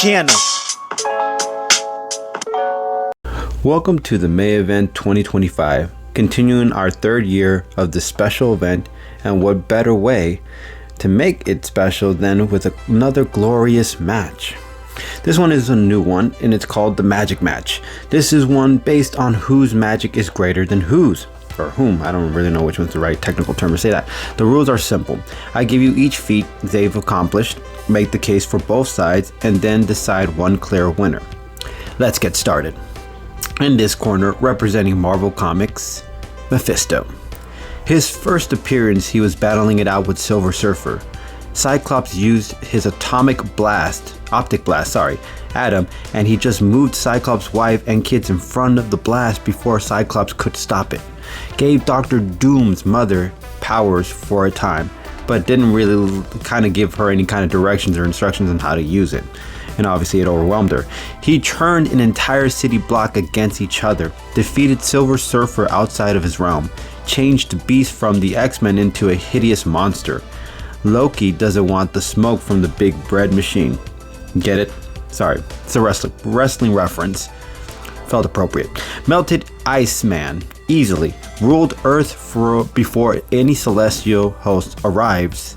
channel. Welcome to the May event 2025, continuing our third year of this special event, and what better way to make it special than with another glorious match. This one is a new one, and it's called the Magic Match. This is one based on whose magic is greater than whose, or whom. I don't really know which one's the right technical term to say that. The rules are simple. I give you each feat they've accomplished, make the case for both sides, and then decide one clear winner. Let's get started. In this corner, representing Marvel Comics, Mephisto. His first appearance, he was battling it out with Silver Surfer. Cyclops used his optic blast at him, and he just moved Cyclops' wife and kids in front of the blast before Cyclops could stop it. Gave Dr. Doom's mother powers for a time, but didn't really kind of give her any kind of directions or instructions on how to use it. And obviously it overwhelmed her. He turned an entire city block against each other, defeated Silver Surfer outside of his realm, changed the Beast from the X-Men into a hideous monster. Loki doesn't want the smoke from the big bread machine. Get it? Sorry, it's a wrestling reference. Felt appropriate. Melted Iceman easily ruled Earth before any celestial host arrived,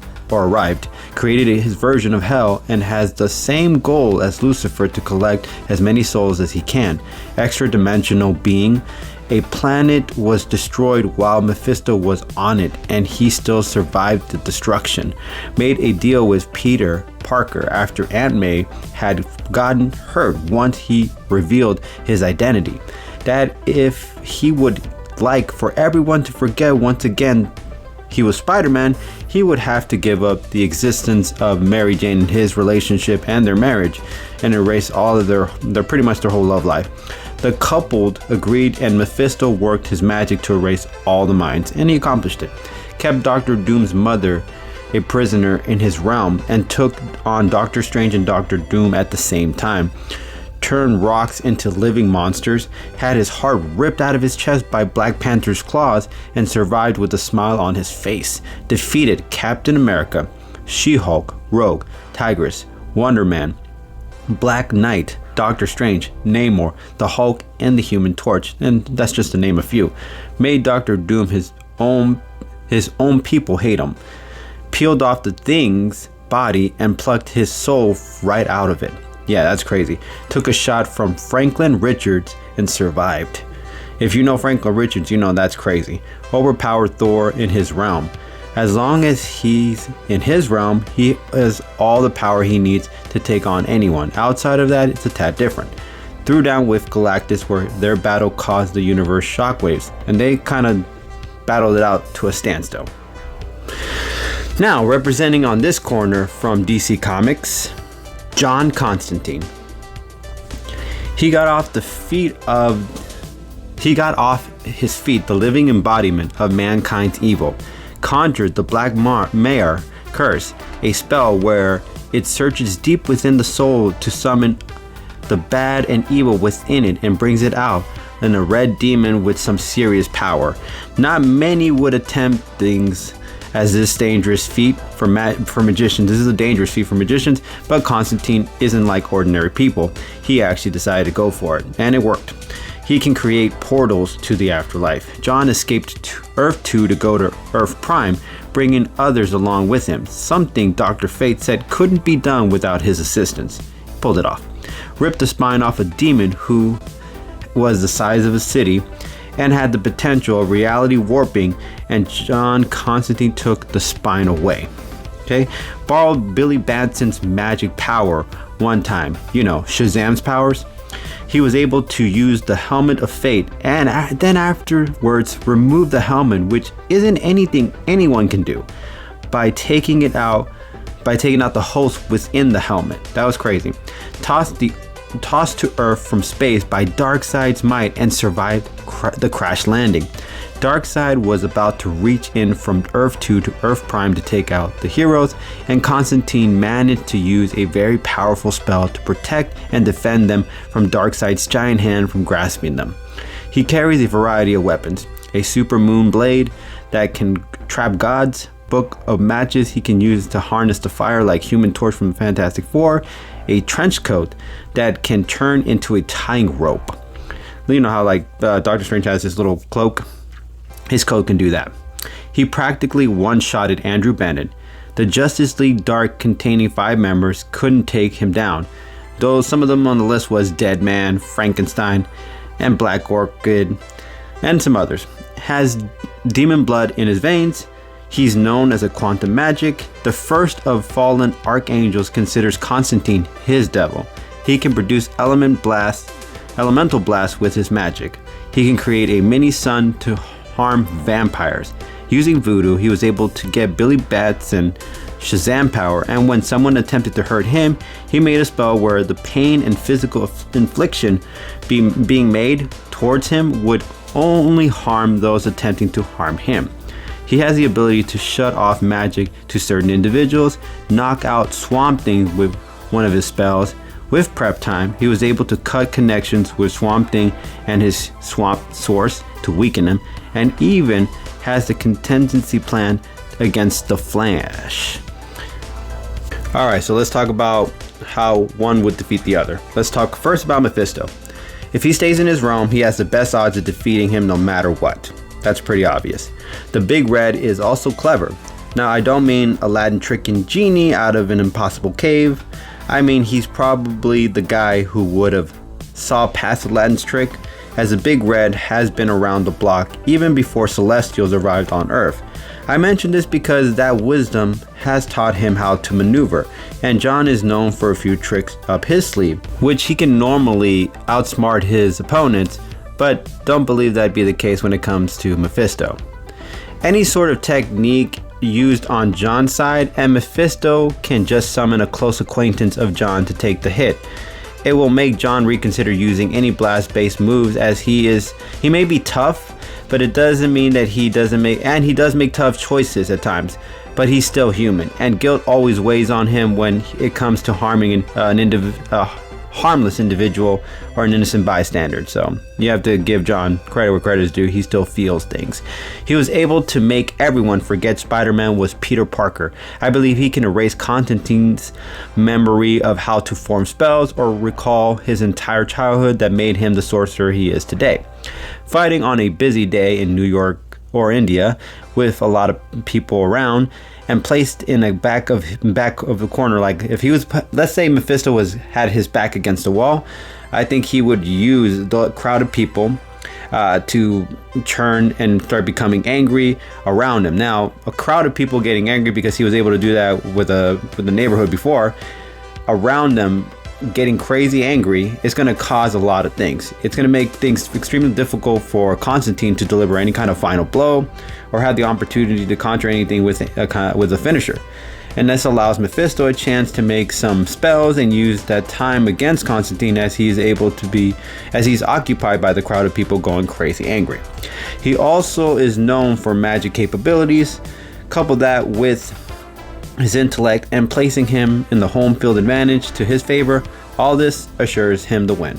created his version of hell, and has the same goal as Lucifer to collect as many souls as he can. Extra-dimensional being. A planet was destroyed while Mephisto was on it, and he still survived the destruction. Made a deal with Peter Parker after Aunt May had gotten hurt once he revealed his identity. That if he would like for everyone to forget once again he was Spider-Man, he would have to give up the existence of Mary Jane and his relationship and their marriage, and erase all of their pretty much their whole love life. The couple agreed, and Mephisto worked his magic to erase all the minds, and he accomplished it. Kept Dr. Doom's mother a prisoner in his realm, and took on Doctor Strange and Dr. Doom at the same time. Turned rocks into living monsters, had his heart ripped out of his chest by Black Panther's claws, and survived with a smile on his face. Defeated Captain America, She-Hulk, Rogue, Tigress, Wonder Man, Black Knight, Doctor Strange, Namor, the Hulk, and the Human Torch, and that's just to name a few. Made Dr. Doom his own people hate him. Peeled off the Thing's body and plucked his soul right out of it. Yeah, that's crazy. Took a shot from Franklin Richards and survived. If you know Franklin Richards, you know that's crazy. Overpowered Thor in his realm. As long as he's in his realm, he has all the power he needs to take on anyone. Outside of that, it's a tad different. Threw down with Galactus, where their battle caused the universe shockwaves, and they kind of battled it out to a standstill. Now, representing on this corner from DC Comics, John Constantine. He got off his feet, the living embodiment of mankind's evil. Conjured the Black Mare curse, a spell where it searches deep within the soul to summon the bad and evil within it and brings it out in a red demon with some serious power. Not many would attempt things as this dangerous feat for magicians. This is a dangerous feat for magicians, but Constantine isn't like ordinary people. He actually decided to go for it, and it worked. He can create portals to the afterlife. John escaped to Earth 2 to go to Earth Prime, bringing others along with him, something Dr. Fate said couldn't be done without his assistance. He pulled it off. Ripped the spine off a demon who was the size of a city and had the potential of reality warping, and John Constantine took the spine away. Okay, borrowed Billy Batson's magic power one time, Shazam's powers. He was able to use the Helmet of Fate, and then afterwards remove the helmet, which isn't anything anyone can do, by taking out the host within the helmet. That was crazy. Tossed to Earth from space by Darkseid's might and survived the crash landing. Darkseid was about to reach in from Earth 2 to Earth Prime to take out the heroes, and Constantine managed to use a very powerful spell to protect and defend them from Darkseid's giant hand from grasping them. He carries a variety of weapons, a super moon blade that can trap gods, book of matches he can use to harness the fire like Human Torch from Fantastic Four, a trench coat that can turn into a tying rope. You know how like Doctor Strange has this little cloak? His coat can do that. He practically one-shotted Andrew Bennett. The Justice League Dark, containing 5 members, couldn't take him down, though some of them on the list was Deadman, Frankenstein, and Black Orchid, and some others. Has demon blood in his veins. He's known as a quantum magic. The first of fallen archangels considers Constantine his devil. He can produce elemental blast with his magic. He can create a mini sun to harm vampires. Using voodoo, he was able to get Billy Batson Shazam power, and when someone attempted to hurt him, he made a spell where the pain and physical infliction being made towards him would only harm those attempting to harm him. He has the ability to shut off magic to certain individuals, knock out Swamp Thing with one of his spells. With prep time, he was able to cut connections with Swamp Thing and his swamp source to weaken him, and even has the contingency plan against the Flash. Alright, so let's talk about how one would defeat the other. Let's talk first about Mephisto. If he stays in his realm, he has the best odds of defeating him no matter what. That's pretty obvious. The Big Red is also clever. Now, I don't mean Aladdin tricking Genie out of an impossible cave. I mean he's probably the guy who would have saw past Aladdin's trick, as the Big Red has been around the block even before Celestials arrived on Earth. I mention this because that wisdom has taught him how to maneuver, and John is known for a few tricks up his sleeve, which he can normally outsmart his opponents, but don't believe that'd be the case when it comes to Mephisto. Any sort of technique used on John's side, and Mephisto can just summon a close acquaintance of John to take the hit. It will make John reconsider using any blast-based moves, as he may be tough, but it doesn't mean that he doesn't make, and he does make tough choices at times, but he's still human, and guilt always weighs on him when it comes to harming a harmless individual or an innocent bystander. So you have to give John credit where credit is due. He still feels things. He was able to make everyone forget Spider-Man was Peter Parker. I believe he can erase Constantine's memory of how to form spells or recall his entire childhood that made him the sorcerer he is today. Fighting on a busy day in New York or India with a lot of people around and placed in a back of the corner, like if he was, let's say Mephisto had his back against the wall, I think he would use the crowd of people to turn and start becoming angry around him. Now, a crowd of people getting angry because he was able to do that with the neighborhood before, around them getting crazy angry is going to cause a lot of things. It's going to make things extremely difficult for Constantine to deliver any kind of final blow or have the opportunity to counter anything with a finisher. And this allows Mephisto a chance to make some spells and use that time against Constantine as he's occupied by the crowd of people going crazy angry. He also is known for magic capabilities. Couple that with his intellect and placing him in the home field advantage to his favor, all this assures him the win.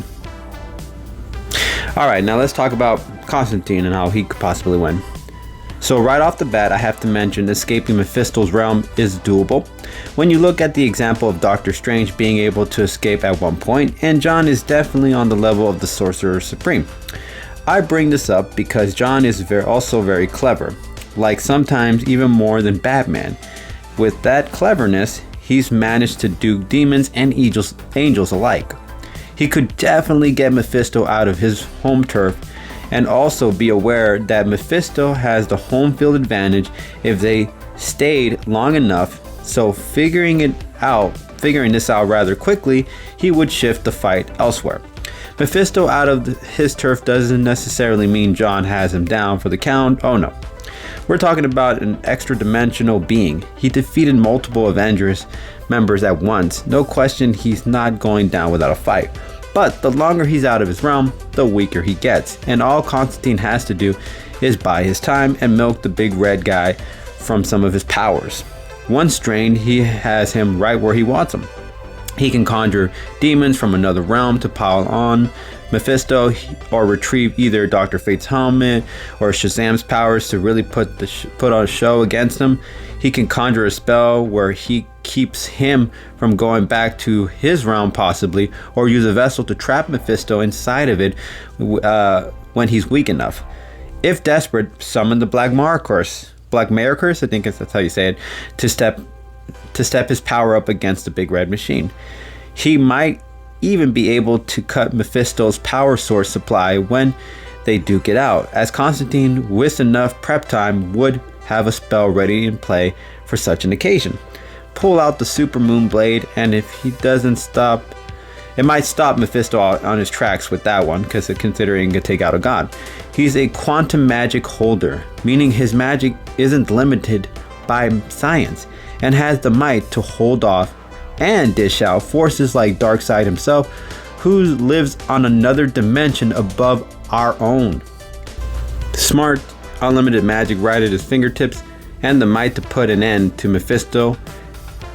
Alright, now let's talk about Constantine and how he could possibly win. So right off the bat, I have to mention escaping Mephisto's realm is doable. When you look at the example of Doctor Strange being able to escape at one point, and John is definitely on the level of the Sorcerer Supreme. I bring this up because John is also very clever, like sometimes even more than Batman. With that cleverness, he's managed to duke demons and angels alike. He could definitely get Mephisto out of his home turf, and also be aware that Mephisto has the home field advantage if they stayed long enough, so figuring this out rather quickly, he would shift the fight elsewhere. Mephisto out of his turf doesn't necessarily mean John has him down for the count. Oh no. We're talking about an extra-dimensional being. He defeated multiple Avengers members at once. No question he's not going down without a fight. But the longer he's out of his realm, the weaker he gets. And all Constantine has to do is buy his time and milk the big red guy from some of his powers. Once drained, he has him right where he wants him. He can conjure demons from another realm to pile on Mephisto, or retrieve either Dr. Fate's helmet or Shazam's powers to really put on a show against him. He can conjure a spell where he keeps him from going back to his realm possibly, or use a vessel to trap Mephisto inside of it when he's weak enough. If desperate, summon the Black Mara Curse, I think that's how you say it, to step his power up against the Big Red Machine. He might even be able to cut Mephisto's power source supply when they duke it out, as Constantine, with enough prep time, would have a spell ready in play for such an occasion. Pull out the Super Moon Blade, and if he doesn't stop, it might stop Mephisto on his tracks with that one, because considering it can take out a god. He's a quantum magic holder, meaning his magic isn't limited by science, and has the might to hold off and dish out forces like Darkseid himself, who lives on another dimension above our own. Smart, unlimited magic right at his fingertips, and the might to put an end to Mephisto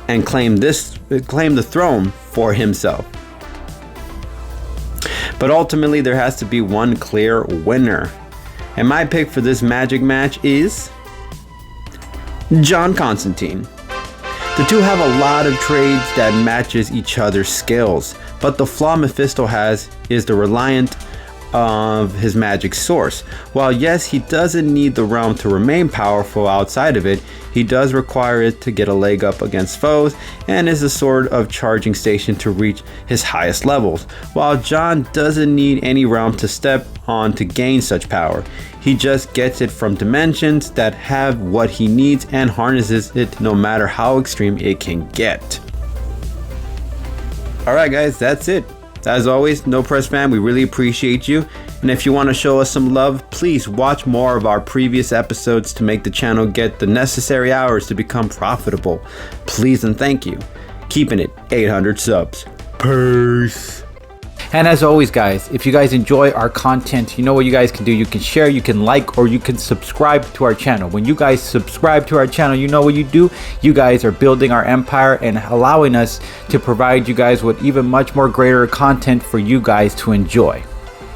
and claim the throne for himself. But ultimately, there has to be one clear winner, and my pick for this magic match is John Constantine. The two have a lot of trades that matches each other's skills, but the flaw Mephisto has is the reliance of his magic source. While yes, he doesn't need the realm to remain powerful outside of it, he does require it to get a leg up against foes, and is a sort of charging station to reach his highest levels. While John doesn't need any realm to step on to gain such power, he just gets it from dimensions that have what he needs and harnesses it no matter how extreme it can get. Alright guys, that's it. As always, No Press fam, we really appreciate you. And if you want to show us some love, please watch more of our previous episodes to make the channel get the necessary hours to become profitable. Please and thank you. Keeping it 800 subs. Peace. And as always guys, if you guys enjoy our content, you know what you guys can do. You can share, you can like, or you can subscribe to our channel. When you guys subscribe to our channel, you know what you do. You guys are building our empire and allowing us to provide you guys with even much more greater content for you guys to enjoy.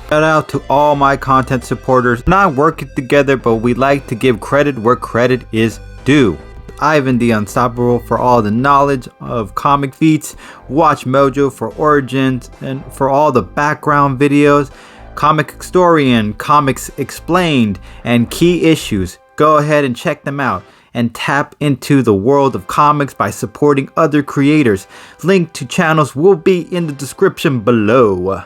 Shout out to all my content supporters. We're not working together, but we like to give credit where credit is due. Ivan the Unstoppable for all the knowledge of comic feats, Watch Mojo for origins and for all the background videos, Comic Historian, Comics Explained, and key issues. Go ahead and check them out and tap into the world of comics by supporting other creators. Link to channels will be in the description below.